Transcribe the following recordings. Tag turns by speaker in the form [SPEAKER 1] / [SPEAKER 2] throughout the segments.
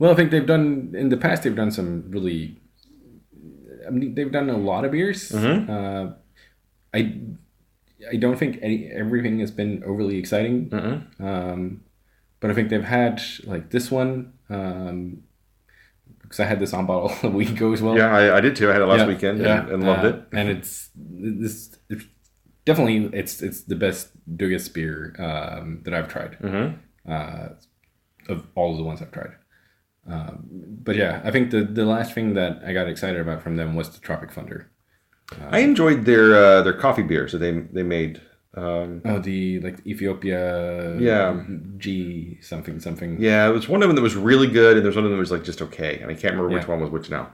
[SPEAKER 1] Well, I think in the past, they've done some really, I mean, they've done a lot of beers.
[SPEAKER 2] Mm-hmm.
[SPEAKER 1] I don't think everything has been overly exciting. But I think they've had like this one, because I had this on bottle a week ago as well.
[SPEAKER 2] Yeah, I did too. I had it last weekend and loved it.
[SPEAKER 1] And it's definitely it's the best Dugas beer that I've tried. Of all of the ones I've tried. But yeah, I think the last thing that I got excited about from them was the Tropic Thunder.
[SPEAKER 2] I enjoyed their coffee beers that they made.
[SPEAKER 1] The like Ethiopia.
[SPEAKER 2] Yeah.
[SPEAKER 1] G something.
[SPEAKER 2] Yeah, it was one of them that was really good, and there's one of them that was like just okay, and I can't remember which one was which now.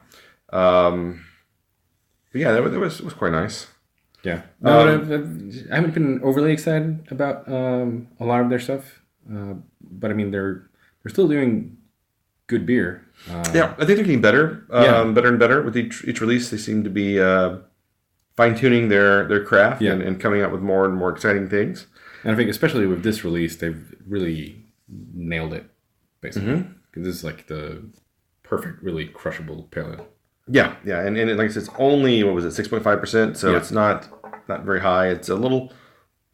[SPEAKER 2] But yeah, that was quite nice.
[SPEAKER 1] Yeah. No, I haven't been overly excited about a lot of their stuff, but I mean they're still doing good beer.
[SPEAKER 2] Yeah, I think they're getting better, better and better with each release. They seem to be fine-tuning their craft and coming out with more and more exciting things.
[SPEAKER 1] And I think especially with this release, they've really nailed it, basically. Because this is like the perfect, really crushable pale ale.
[SPEAKER 2] Yeah, and like I said, it's only, 6.5%, so it's not very high. It's a little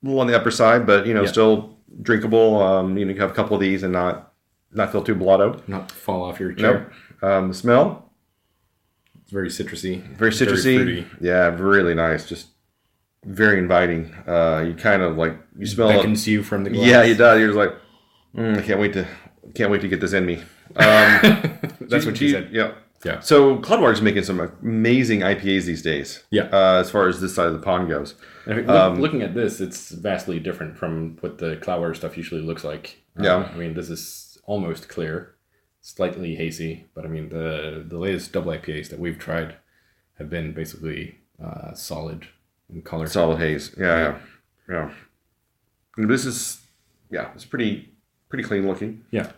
[SPEAKER 2] on the upper side, but still drinkable. You can have a couple of these and not feel too blottoed.
[SPEAKER 1] Not fall off your chair.
[SPEAKER 2] Nope. The smell?
[SPEAKER 1] It's very citrusy.
[SPEAKER 2] Very fruity. Yeah, really nice. Just very inviting. You kind of like, you smell it.
[SPEAKER 1] Beckons you from the glass.
[SPEAKER 2] Yeah, it does. You're just like, I can't wait to get this in me.
[SPEAKER 1] That's what you said.
[SPEAKER 2] Yeah.
[SPEAKER 1] Yeah.
[SPEAKER 2] So Cloudwater is making some amazing IPAs these days.
[SPEAKER 1] Yeah.
[SPEAKER 2] As far as this side of the pond goes.
[SPEAKER 1] And looking at this, it's vastly different from what the Cloudwater stuff usually looks like.
[SPEAKER 2] Yeah.
[SPEAKER 1] I mean, this is almost clear, slightly hazy, but I mean the latest double IPAs that we've tried have been basically solid in color.
[SPEAKER 2] Solid haze. Yeah. And this is, it's pretty clean looking.
[SPEAKER 1] Yeah.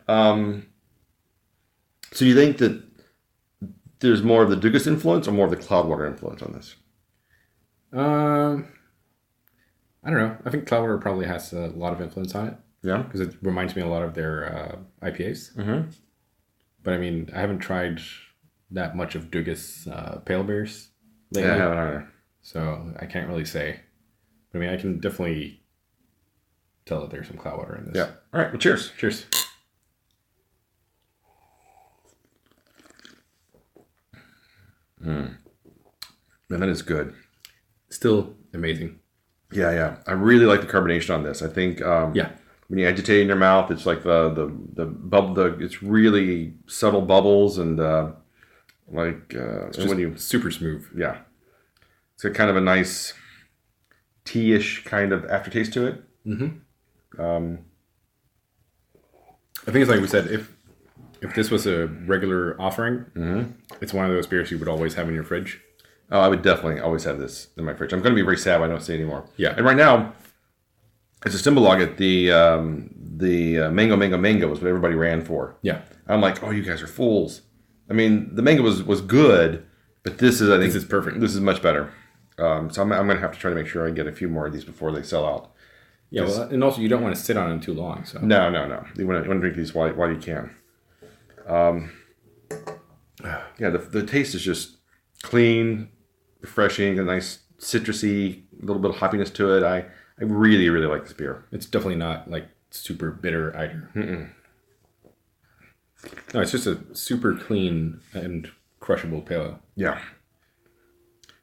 [SPEAKER 2] So you think that there's more of the Dugas influence or more of the Cloudwater influence on this?
[SPEAKER 1] I don't know. I think Cloudwater probably has a lot of influence on it.
[SPEAKER 2] Yeah.
[SPEAKER 1] Because it reminds me a lot of their IPAs.
[SPEAKER 2] Mm-hmm.
[SPEAKER 1] But I mean, I haven't tried that much of Dugas pale beers lately.
[SPEAKER 2] Yeah, I haven't either.
[SPEAKER 1] So I can't really say. But I mean, I can definitely tell that there's some Cloudwater in this.
[SPEAKER 2] Yeah. All right. Well, cheers.
[SPEAKER 1] Cheers.
[SPEAKER 2] Man, that is good.
[SPEAKER 1] Still amazing.
[SPEAKER 2] Yeah. I really like the carbonation on this. I think when you agitate it in your mouth, it's like the bubble. It's really subtle bubbles and
[SPEAKER 1] It's just super smooth.
[SPEAKER 2] Yeah, it's got kind of a nice tea-ish kind of aftertaste to it.
[SPEAKER 1] Mm-hmm. I think it's like we said, if this was a regular offering, it's one of those beers you would always have in your fridge.
[SPEAKER 2] Oh, I would definitely always have this in my fridge. I'm going to be very sad when I don't see it anymore.
[SPEAKER 1] Yeah.
[SPEAKER 2] And right now, it's a symbol log at the mango is what everybody ran for.
[SPEAKER 1] Yeah.
[SPEAKER 2] I'm like, oh, you guys are fools. I mean, the mango was good, but this is, I think...
[SPEAKER 1] This is perfect.
[SPEAKER 2] This is much better. So I'm going to have to try to make sure I get a few more of these before they sell out.
[SPEAKER 1] Yeah, well, and also you don't want to sit on them too long. So
[SPEAKER 2] No. You want to drink these while you can. The taste is just clean, refreshing, a nice citrusy, a little bit of hoppiness to it. I really, really like this beer.
[SPEAKER 1] It's definitely not like super bitter either. No, it's just a super clean and crushable pale ale.
[SPEAKER 2] Yeah.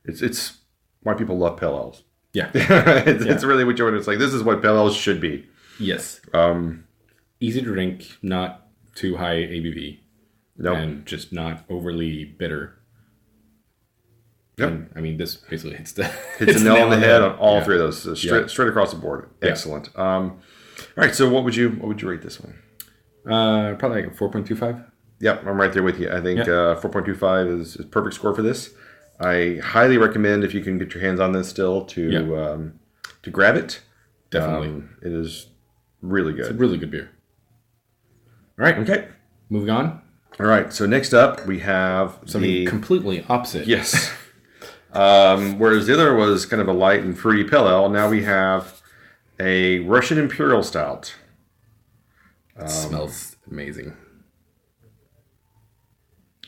[SPEAKER 2] It's why people love pale ales.
[SPEAKER 1] Yeah.
[SPEAKER 2] It's really what it's like. This is what pale ales should be.
[SPEAKER 1] Yes. Easy to drink, not too high ABV.
[SPEAKER 2] Nope.
[SPEAKER 1] And just not overly bitter.
[SPEAKER 2] Yep.
[SPEAKER 1] And, I mean, this basically hits the
[SPEAKER 2] nail on the head on all three of those. So straight across the board. Excellent.
[SPEAKER 1] Yeah.
[SPEAKER 2] All right. So what would you rate this one?
[SPEAKER 1] Probably like a 4.25.
[SPEAKER 2] Yep, I'm right there with you. I think 4.25 is a perfect score for this. I highly recommend, if you can get your hands on this still, to grab it.
[SPEAKER 1] Definitely.
[SPEAKER 2] It is really good.
[SPEAKER 1] It's a really good beer. All right.
[SPEAKER 2] Okay.
[SPEAKER 1] Moving on.
[SPEAKER 2] All right. So next up, we have
[SPEAKER 1] something completely opposite.
[SPEAKER 2] Yes. Whereas the other was kind of a light and fruity pale ale, now we have a Russian Imperial Stout.
[SPEAKER 1] It smells amazing.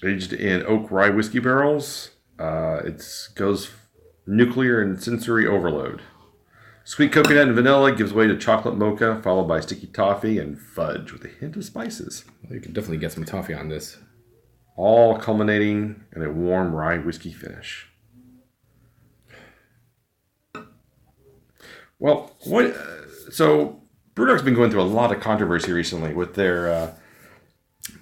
[SPEAKER 2] Aged in oak rye whiskey barrels. It goes nuclear and sensory overload. Sweet coconut and vanilla gives way to chocolate mocha, followed by sticky toffee and fudge with a hint of spices.
[SPEAKER 1] Well, you can definitely get some toffee on this.
[SPEAKER 2] All culminating in a warm rye whiskey finish. Well, so Brewdog's been going through a lot of controversy recently with their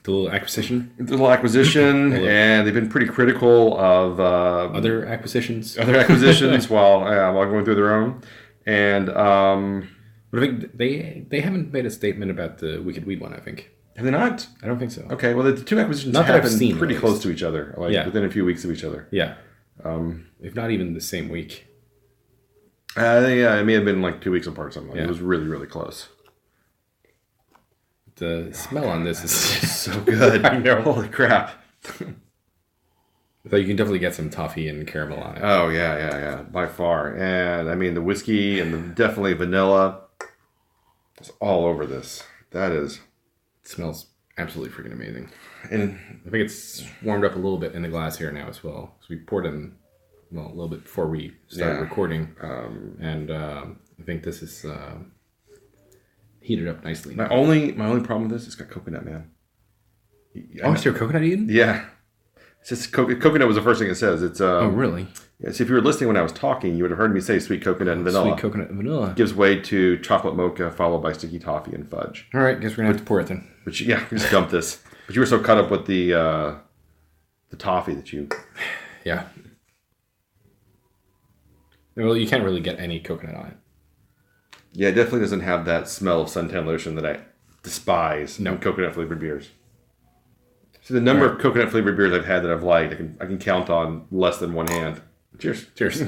[SPEAKER 1] The little acquisition.
[SPEAKER 2] And they've been pretty critical of
[SPEAKER 1] Other acquisitions.
[SPEAKER 2] while going through their own. And
[SPEAKER 1] But I think they haven't made a statement about the Wicked Weed one, I think.
[SPEAKER 2] have they not?
[SPEAKER 1] I don't think so.
[SPEAKER 2] Okay, well, the two acquisitions
[SPEAKER 1] Not that I've
[SPEAKER 2] happened
[SPEAKER 1] seen,
[SPEAKER 2] pretty
[SPEAKER 1] at
[SPEAKER 2] close
[SPEAKER 1] least.
[SPEAKER 2] to each other,
[SPEAKER 1] Yeah.
[SPEAKER 2] within a few weeks of each other.
[SPEAKER 1] Yeah. If not even the same week.
[SPEAKER 2] It may have been like 2 weeks apart or something.
[SPEAKER 1] Yeah.
[SPEAKER 2] It was really, really close.
[SPEAKER 1] The smell on this is
[SPEAKER 2] So good.
[SPEAKER 1] I know.
[SPEAKER 2] Holy crap.
[SPEAKER 1] So you can definitely get some toffee and caramel on it.
[SPEAKER 2] Oh, yeah, by far. And, I mean, the whiskey and definitely vanilla is all over this. That is...
[SPEAKER 1] It smells absolutely freaking amazing.
[SPEAKER 2] And
[SPEAKER 1] I think it's warmed up a little bit in the glass here now as well. So we poured in, a little bit before we started recording. I think this is heated up nicely.
[SPEAKER 2] my only problem with this is got coconut, man.
[SPEAKER 1] Is there coconut eaten?
[SPEAKER 2] Yeah. It's just coconut was the first thing it says. It's
[SPEAKER 1] Oh, really?
[SPEAKER 2] Yes, if you were listening when I was talking, you would have heard me say sweet coconut and vanilla.
[SPEAKER 1] Sweet coconut and vanilla.
[SPEAKER 2] Gives way to chocolate mocha, followed by sticky toffee and fudge.
[SPEAKER 1] All right, guess we're going to have to pour it then.
[SPEAKER 2] But we just dumped this. But you were so caught up with the toffee that you...
[SPEAKER 1] Yeah. Well, you can't really get any coconut on it.
[SPEAKER 2] Yeah, it definitely doesn't have that smell of suntan lotion that I despise in coconut-flavored beers. So the number of coconut-flavored beers I've had that I've liked, I can count on less than one hand. Cheers.
[SPEAKER 1] Cheers.
[SPEAKER 2] I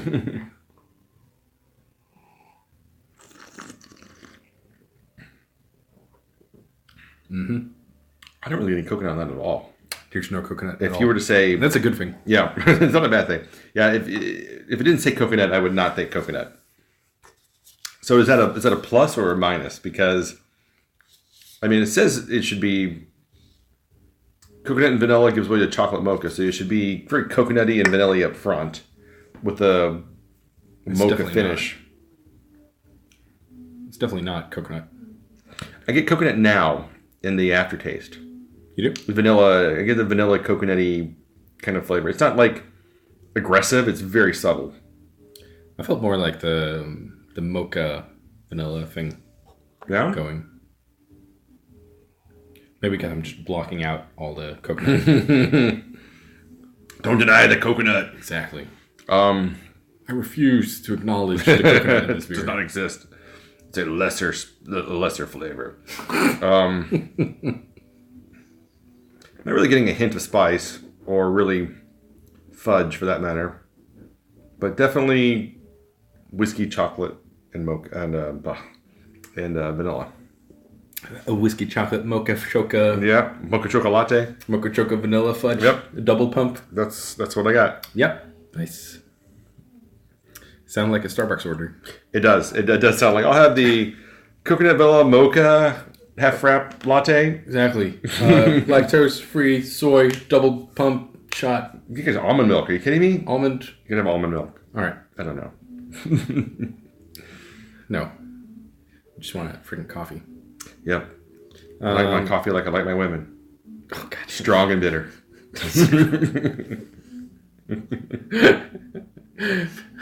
[SPEAKER 2] don't really get any coconut on that at all.
[SPEAKER 1] There's no coconut at all.
[SPEAKER 2] If you were to say...
[SPEAKER 1] That's a good thing.
[SPEAKER 2] Yeah, it's not a bad thing. Yeah, if it didn't say coconut, I would not think coconut. So is that a plus or a minus? Because, I mean, it says it should be coconut and vanilla gives way to chocolate mocha, so it should be very coconutty and vanilla-y up front with the mocha finish.
[SPEAKER 1] It's definitely not coconut.
[SPEAKER 2] I get coconut now in the aftertaste.
[SPEAKER 1] You do?
[SPEAKER 2] Vanilla, I get the vanilla coconutty kind of flavor. It's not like aggressive, it's very subtle.
[SPEAKER 1] I felt more like the mocha vanilla thing going. Maybe because I'm just blocking out all the coconut.
[SPEAKER 2] Don't deny the coconut.
[SPEAKER 1] Exactly. I refuse to acknowledge the coconut in this beer.
[SPEAKER 2] Does not exist. It's a lesser flavor. Not really getting a hint of spice or really fudge for that matter, but definitely whiskey, chocolate, and mocha and vanilla.
[SPEAKER 1] A whiskey chocolate mocha choca.
[SPEAKER 2] Yeah, mocha chocolate.
[SPEAKER 1] Mocha choca vanilla fudge.
[SPEAKER 2] Yep.
[SPEAKER 1] A double pump.
[SPEAKER 2] That's what I got.
[SPEAKER 1] Yep. Nice. Sound like a Starbucks order.
[SPEAKER 2] It does. It does sound like I'll have the coconut vanilla mocha half frap latte.
[SPEAKER 1] Exactly. Lactose free soy double pump shot.
[SPEAKER 2] You guys almond milk? Are you kidding me?
[SPEAKER 1] Almond.
[SPEAKER 2] You can have almond milk.
[SPEAKER 1] All right.
[SPEAKER 2] I don't know.
[SPEAKER 1] No. I just want a freaking coffee.
[SPEAKER 2] Yep. I like my coffee like I like my women.
[SPEAKER 1] Oh God.
[SPEAKER 2] Strong and bitter.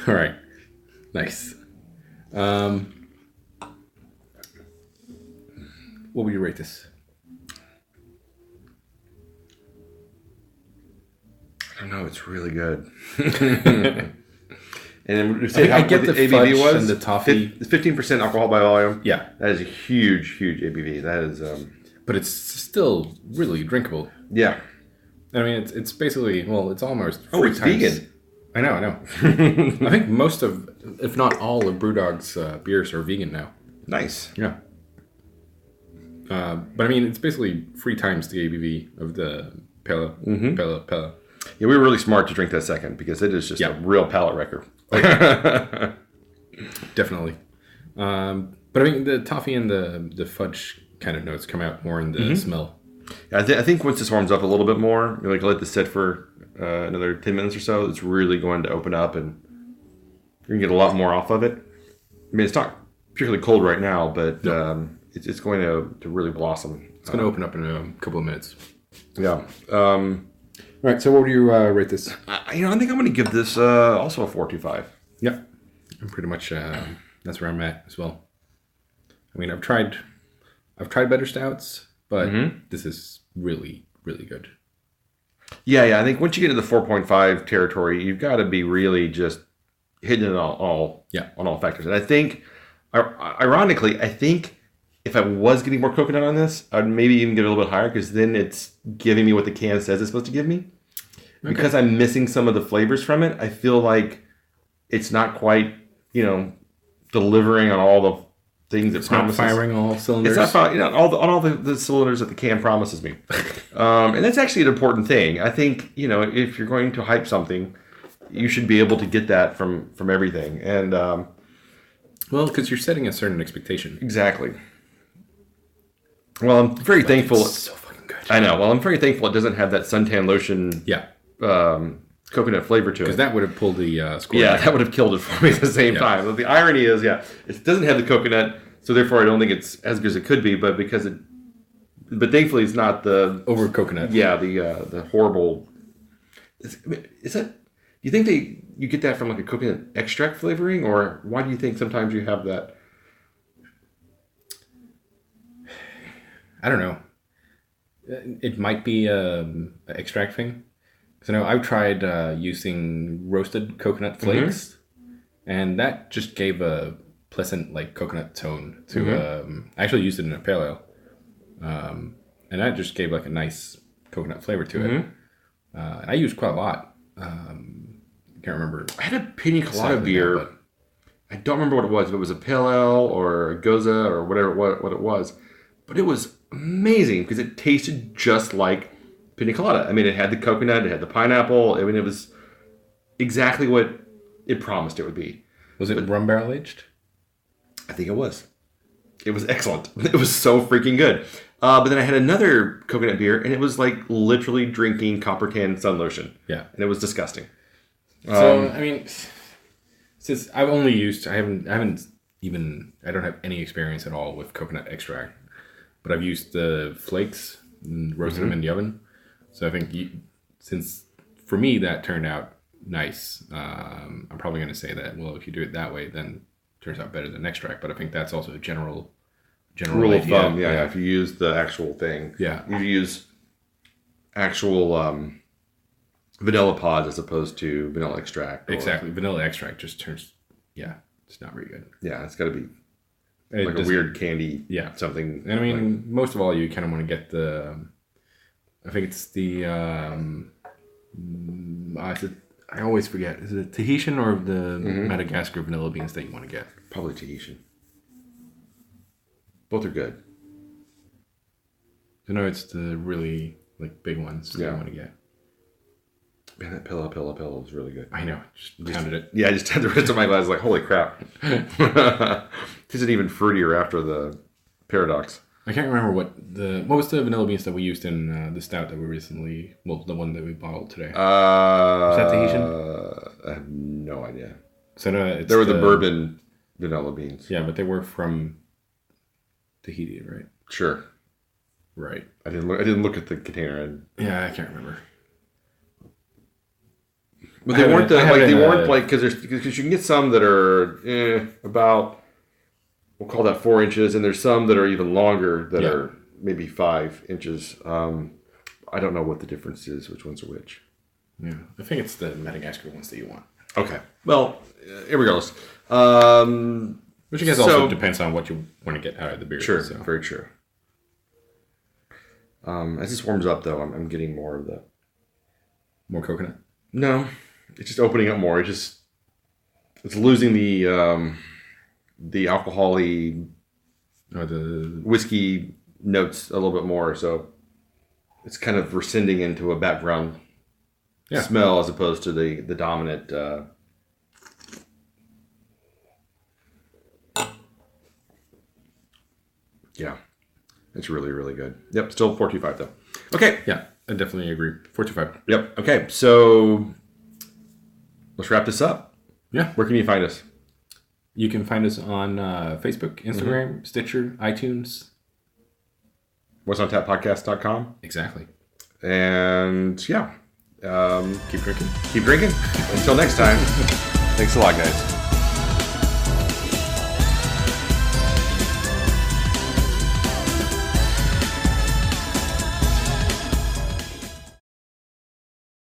[SPEAKER 1] All right. Nice. What would you rate this?
[SPEAKER 2] I don't know. It's really good. And
[SPEAKER 1] I get the
[SPEAKER 2] ABV
[SPEAKER 1] fudge
[SPEAKER 2] was
[SPEAKER 1] and the toffee.
[SPEAKER 2] 15% alcohol by volume.
[SPEAKER 1] Yeah.
[SPEAKER 2] That is a huge, huge ABV. That is.
[SPEAKER 1] But it's still really drinkable.
[SPEAKER 2] Yeah.
[SPEAKER 1] I mean, it's basically, well, it's almost
[SPEAKER 2] Oh, it's vegan.
[SPEAKER 1] I know. I think most of, if not all of Brewdog's beers are vegan now.
[SPEAKER 2] Nice.
[SPEAKER 1] Yeah. But I mean, it's basically 3 times the ABV of the Pale.
[SPEAKER 2] Yeah, we were really smart to drink that second because it is just a real palate wrecker.
[SPEAKER 1] Definitely. But I mean, the toffee and the fudge kind of notes come out more in the smell.
[SPEAKER 2] I think once this warms up a little bit more, let this sit for another 10 minutes or so, it's really going to open up and you're going to get a lot more off of it. I mean, it's not particularly cold right now, but it's going to really blossom.
[SPEAKER 1] It's going to open up in a couple of minutes.
[SPEAKER 2] Yeah.
[SPEAKER 1] All right, so what would you rate this?
[SPEAKER 2] I think I'm going to give this also a 4.25.
[SPEAKER 1] Yeah, I'm pretty much that's where I'm at as well. I mean, I've tried better stouts, but this is really, really good.
[SPEAKER 2] Yeah. I think once you get into the 4.5 territory, you've got to be really just hitting it on all factors. And I think, ironically, if I was getting more coconut on this, I'd maybe even get a little bit higher because then it's giving me what the can says it's supposed to give me. Okay. Because I'm missing some of the flavors from it, I feel like it's not quite, delivering on all the things it promises.
[SPEAKER 1] Not firing all cylinders.
[SPEAKER 2] It's not all the cylinders that the can promises me. And that's actually an important thing. I think, if you're going to hype something, you should be able to get that from everything. And
[SPEAKER 1] well, because you're setting a certain expectation.
[SPEAKER 2] Exactly. Well, I'm very thankful.
[SPEAKER 1] It's so fucking good.
[SPEAKER 2] I know. Well, I'm very thankful it doesn't have that suntan lotion coconut flavor to it.
[SPEAKER 1] Because that would have pulled the score.
[SPEAKER 2] Yeah, that would have killed it for me at the same time. But the irony is, it doesn't have the coconut, so therefore I don't think it's as good as it could be, but thankfully it's not the...
[SPEAKER 1] Over coconut.
[SPEAKER 2] Yeah, the horrible... Is that... You think you get that from like a coconut extract flavoring, or why do you think sometimes you have that?
[SPEAKER 1] I don't know. It might be an extract thing. Because I know I've tried using roasted coconut flakes, and that just gave a pleasant coconut tone to. I actually used it in a pale ale, and that just gave a nice coconut flavor to it. And I used quite a lot. Can't remember.
[SPEAKER 2] I had a pina colada beer. Now, I don't remember what it was. If it was a pale ale or a goza or whatever what it was, but it was amazing because it tasted just like pina colada. I mean, it had the coconut, it had the pineapple. I mean, it was exactly what it promised it would be.
[SPEAKER 1] Was it rum barrel aged?
[SPEAKER 2] I think it was. It was excellent. It was so freaking good. But then I had another coconut beer, and it was like literally drinking copper tan sun lotion.
[SPEAKER 1] Yeah,
[SPEAKER 2] and it was disgusting.
[SPEAKER 1] So I mean, since I've only used, I don't have any experience at all with coconut extract, but I've used the flakes and roasted them in the oven. So I think since for me that turned out nice, I'm probably going to say that, well, if you do it that way, then it turns out better than extract. But I think that's also a general
[SPEAKER 2] rule of thumb. Yeah, if you use the actual thing, you use actual vanilla pods as opposed to vanilla extract.
[SPEAKER 1] Exactly, vanilla extract just turns. Yeah, it's not very good.
[SPEAKER 2] Yeah, it's got to be like a weird candy.
[SPEAKER 1] Yeah,
[SPEAKER 2] something.
[SPEAKER 1] And I mean, most of all, you kind of want to get the. I think it's the. I always forget. Is it Tahitian or the Madagascar vanilla beans that you want to get?
[SPEAKER 2] Probably Tahitian. Both are good.
[SPEAKER 1] I know it's the really big ones that you want to get.
[SPEAKER 2] Man, that pillow was really good.
[SPEAKER 1] I know. Just pounded it.
[SPEAKER 2] Yeah, I just had the rest of my glass. Like, holy crap! Tasted even fruitier after the Paradox.
[SPEAKER 1] I can't remember what was the vanilla beans that we used in the stout that we recently. Well, the one that we bottled today. Was that Tahitian?
[SPEAKER 2] I have no idea.
[SPEAKER 1] So no,
[SPEAKER 2] they were the bourbon vanilla beans.
[SPEAKER 1] Yeah, but they were from Tahiti, right?
[SPEAKER 2] Sure.
[SPEAKER 1] Right.
[SPEAKER 2] I didn't look at the container.
[SPEAKER 1] Yeah, I can't remember.
[SPEAKER 2] But they weren't because you can get some that are about, we'll call that 4 inches, and there's some that are even longer that are maybe 5 inches. I don't know what the difference is, which ones are which.
[SPEAKER 1] Yeah, I think it's the Madagascar ones that you want.
[SPEAKER 2] Okay. Well, regardless.
[SPEAKER 1] Which I guess also depends on what you want to get out of the beer.
[SPEAKER 2] Sure, so. Very true. As this warms up, though, I'm getting more of the...
[SPEAKER 1] More coconut?
[SPEAKER 2] No. It's just opening up more. It's losing the alcohol-y
[SPEAKER 1] or the
[SPEAKER 2] whiskey notes a little bit more. So it's kind of rescinding into a background smell as opposed to the dominant. Yeah, it's really, really good. Yep, still 4.25 though. Okay.
[SPEAKER 1] Yeah, I definitely agree. 425.
[SPEAKER 2] Yep. Okay. So let's wrap this up.
[SPEAKER 1] Yeah.
[SPEAKER 2] Where can you find us?
[SPEAKER 1] You can find us on Facebook, Instagram, Stitcher, iTunes.
[SPEAKER 2] What's on tappodcast.com.
[SPEAKER 1] Exactly.
[SPEAKER 2] And yeah.
[SPEAKER 1] Keep drinking.
[SPEAKER 2] Keep drinking. Until next time. Thanks a lot, guys.